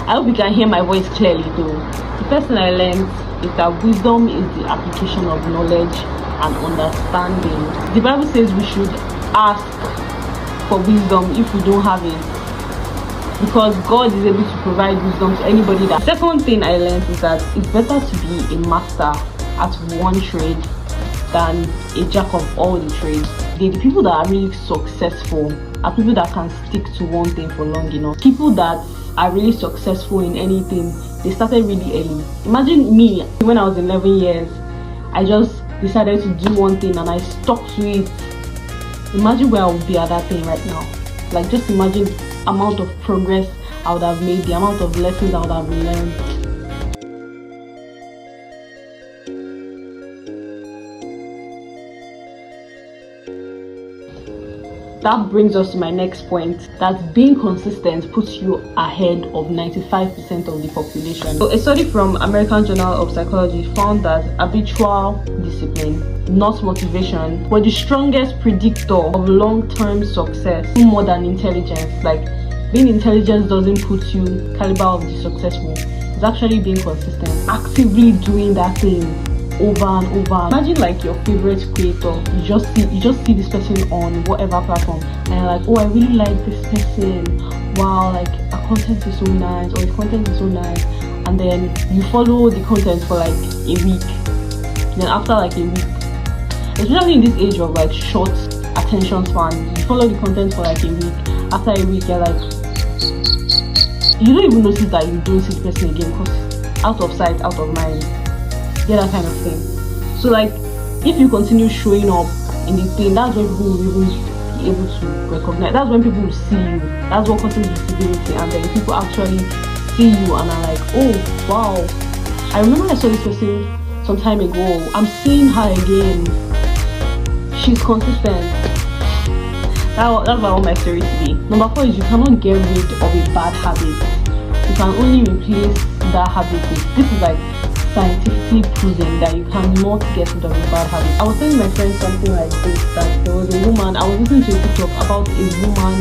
I hope you can hear my voice clearly though. The first thing I learned is that wisdom is the application of knowledge and understanding. The Bible says we should ask for wisdom if we don't have it, because God is able to provide wisdom to anybody. The second thing I learned is that it's better to be a master at one trade than a jack of all the trades. The people that are really successful are people that can stick to one thing for long enough. People that are really successful in anything, they started really early. Imagine me when I was 11 years, I just decided to do one thing and I stuck to it. Imagine where I would be at that thing right now. Like, just imagine the amount of progress I would have made, the amount of lessons I would have learned. That brings us to my next point, that being consistent puts you ahead of 95% of the population. So a study from American Journal of Psychology found that habitual discipline, not motivation, were the strongest predictor of long-term success, more than intelligence. Like, being intelligent doesn't put you caliber of the successful. It's actually being consistent, actively doing that thing over and over. Imagine like your favorite creator, you just see this person on whatever platform and you're like, oh, I really like this person, wow, like her content is so nice, or his content is so nice, and then you follow the content for like a week. Then after like a week, especially in this age of like short attention span, you follow the content for like a week. After a week, you're like, you don't even notice that you don't see the person again, because out of sight, out of mind. Yeah, that kind of thing. So like, if you continue showing up in the thing, that's when people will even be able to recognize. That's when people will see you. That's what causes visibility, and then people actually see you and are like, oh wow, I remember I saw this person some time ago, I'm seeing her again, she's consistent. That's what I want my story to be. Number 4 is you cannot get rid of a bad habit. You can only replace that habit with, this is like scientifically proven that you cannot get rid of a bad habit. I was telling my friend something like this, that there was a woman, I was listening to a TikTok about a woman,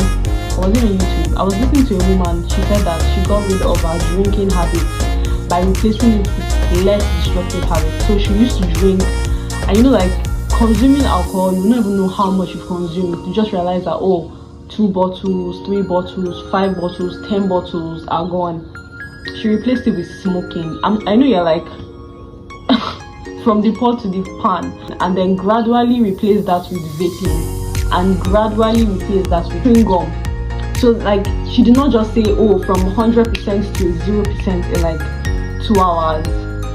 I was on YouTube, I was listening to a woman, she said that she got rid of her drinking habit by replacing it with less destructive habits. So she used to drink, and you know, like consuming alcohol, you don't even know how much you've consumed. You just realize that, oh, 2 bottles, 3 bottles, 5 bottles, 10 bottles are gone. She replaced it with smoking. I know you're like from the pot to the pan, and then gradually replace that with vaping, and gradually replace that with chewing gum. So like, she did not just say, oh, from 100% to 0% in like 2 hours.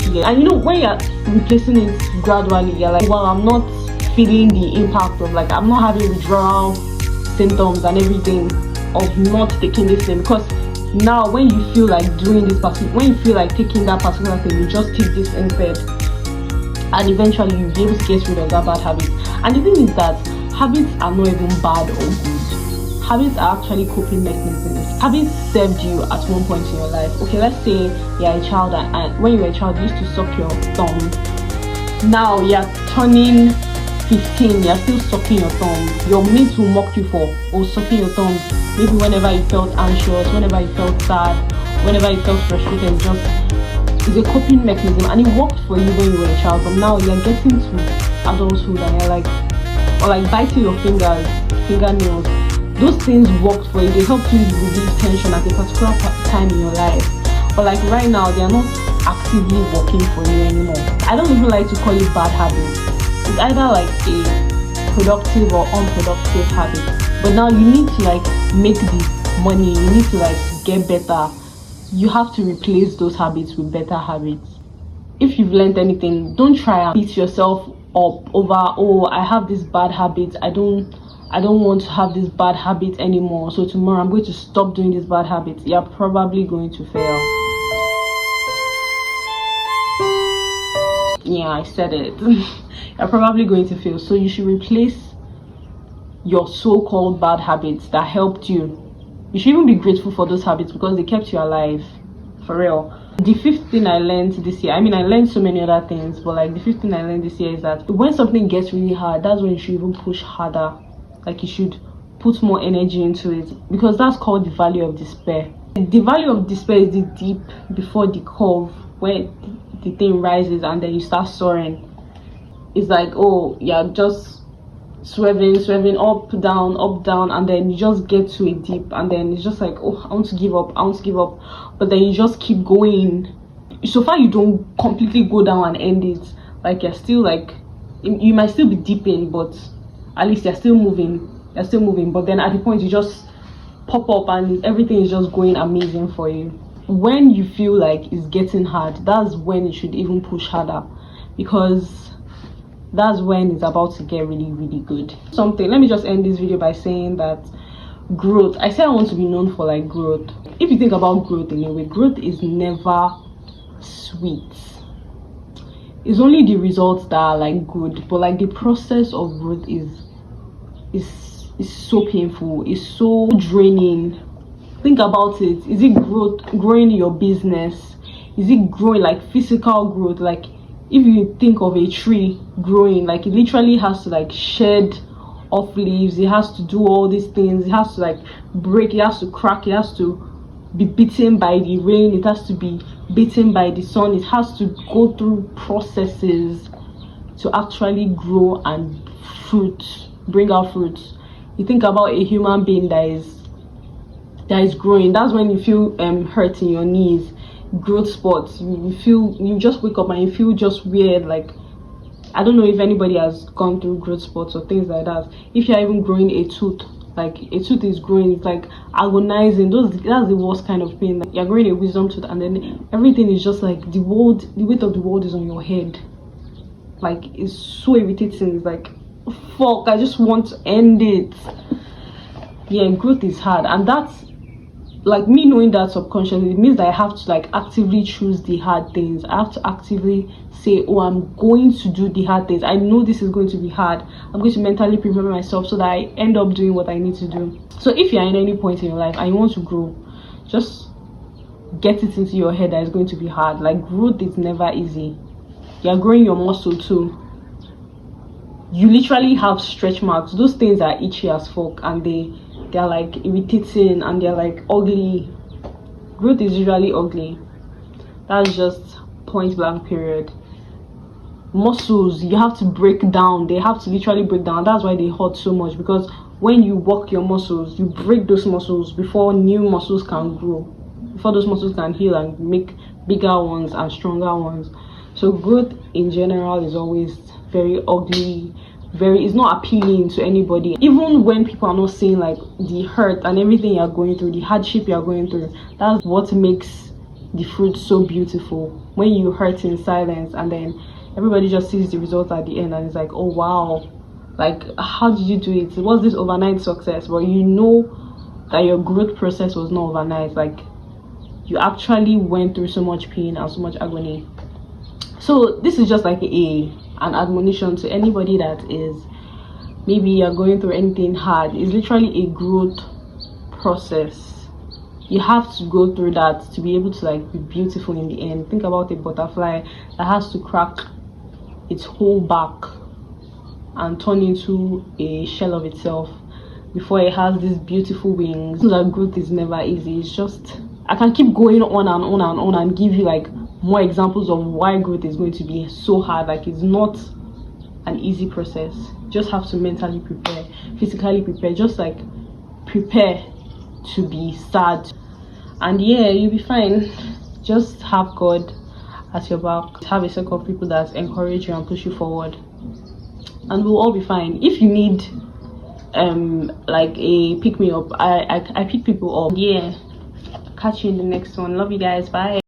Yeah. And you know, when you're replacing it gradually, you're like, well, I'm not feeling the impact of, like, I'm not having withdrawal symptoms and everything of not taking this thing, because now when you feel like doing this when you feel like taking that particular thing, you just take this instead, and eventually you'll be able to get rid of that bad habit. And the thing is that habits are not even bad or good. Habits are actually coping mechanisms. Habits served you at one point in your life. Okay, let's say you're a child, and when you were a child, you used to suck your thumb. Now you're turning 15, you're still sucking your thumb. Your mates will mock you for, oh, sucking your thumb. Maybe whenever you felt anxious, whenever you felt sad, whenever you felt frustrated, it's a coping mechanism, and it worked for you when you were a child. But now you're getting to adulthood and you're like, or like biting your fingernails. Those things worked for you. They helped you relieve tension at a particular time in your life. But like right now, they are not actively working for you anymore. I don't even like to call it bad habits. It's either like a productive or unproductive habit. But now you need to like make the money, you need to like get better. You have to replace those habits with better habits. If you've learned anything, don't try and beat yourself up over, oh, I have this bad habit, I don't want to have this bad habit anymore, so tomorrow I'm going to stop doing this bad habit. You're probably going to fail. Yeah, I said it. You're probably going to fail. So you should replace your so-called bad habits that helped you. You should even be grateful for those habits because they kept you alive, for real. The 5th thing I learned this year, I mean, I learned so many other things, but like the 5th thing I learned this year is that when something gets really hard, that's when you should even push harder. Like, you should put more energy into it, because that's called the value of despair. The value of despair is the dip before the curve, where the thing rises and then you start soaring. It's like, oh, you're just swerving up down, and then you just get to a dip, and then it's just like, oh, I want to give up, but then you just keep going. So far you don't completely go down and end it. Like, you're still like, you might still be dipping, but at least you're still moving, but then at the point you just pop up and everything is just going amazing for you. When you feel like it's getting hard, that's when you should even push harder, because that's when it's about to get really, really good. Let me just end this video by saying that growth, I say I want to be known for like growth. If you think about growth in a way, growth is never sweet. It's only the results that are like good, but like the process of growth is so painful, it's so draining. Think about it. Is it growing your business? Is it growing like physical growth? Like, if you think of a tree growing, like, it literally has to like shed off leaves, it has to do all these things, it has to like break, it has to crack, it has to be beaten by the rain, it has to be beaten by the sun, it has to go through processes to actually grow and bring out fruits. You think about a human being that is growing, that's when you feel hurt in your knees, growth spots, you just wake up and you feel just weird. Like, I don't know if anybody has gone through growth spots or things like that. If you're even growing a tooth, like a tooth is growing, it's like agonizing. That's the worst kind of pain. Like, you're growing a wisdom tooth and then everything is just like the weight of the world is on your head. Like, it's so irritating. It's like, fuck, I just want to end it. Yeah, growth is hard, and that's like, me knowing that subconsciously, it means that I have to like actively choose the hard things. I have to actively say, oh, I'm going to do the hard things. I know this is going to be hard. I'm going to mentally prepare myself so that I end up doing what I need to do. So if you're in any point in your life and you want to grow, just get it into your head that it's going to be hard. Like, growth is never easy. You're growing your muscle too. You literally have stretch marks. Those things are itchy as fuck, and they're like irritating, and they're like ugly. Growth is usually ugly. That's just point blank period. Muscles, you have to break down. They have to literally break down. That's why they hurt so much, because when you work your muscles, you break those muscles before new muscles can grow, before those muscles can heal and make bigger ones and stronger ones. So growth in general is always very ugly, it's not appealing to anybody. Even when people are not seeing like the hurt and everything you're going through, the hardship you're going through, that's what makes the fruit so beautiful. When you hurt in silence and then everybody just sees the results at the end and it's like, oh wow, like, how did you do it? It was this overnight success, but you know that your growth process was not overnight. Like, you actually went through so much pain and so much agony. So this is just like an admonition to anybody that is, maybe you're going through anything hard. It's literally a growth process. You have to go through that to be able to like be beautiful in the end. Think about a butterfly that has to crack its whole back and turn into a shell of itself before it has these beautiful wings. That growth is never easy. It's just, I can keep going on and on and on and give you like more examples of why growth is going to be so hard. Like, it's not an easy process. You just have to mentally prepare, physically prepare, just like prepare to be sad, and yeah, you'll be fine. Just have God at your back, have a circle of people that encourage you and push you forward, and we'll all be fine. If you need like a pick me up, I pick people up. Yeah, catch you in the next one. Love you guys. Bye.